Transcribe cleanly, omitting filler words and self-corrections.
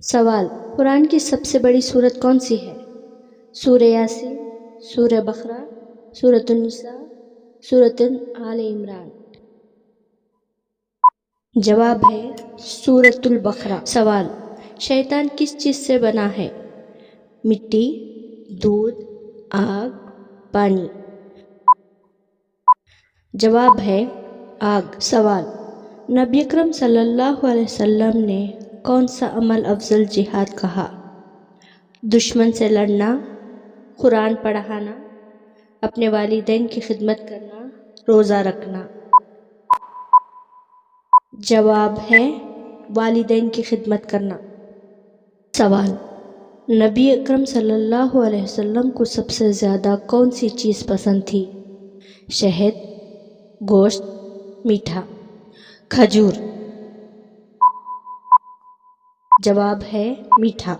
سوال: قرآن کی سب سے بڑی سورت کون سی ہے؟ سورہ یاسین، سورہ بقرہ، سورۃ النساء، سورۃ آل عمران۔ جواب ہے سورۃ البقرہ۔ سوال: شیطان کس چیز سے بنا ہے؟ مٹی، دودھ، آگ، پانی۔ جواب ہے آگ۔ سوال: نبی اکرم صلی اللہ علیہ وسلم نے کون سا عمل افضل جہاد کہا؟ دشمن سے لڑنا، قرآن پڑھانا، اپنے والدین کی خدمت کرنا، روزہ رکھنا۔ جواب ہے والدین کی خدمت کرنا۔ سوال: نبی اکرم صلی اللہ علیہ وسلم کو سب سے زیادہ کون سی چیز پسند تھی؟ شہد، گوشت، میٹھا، کھجور۔ جواب ہے میٹھا۔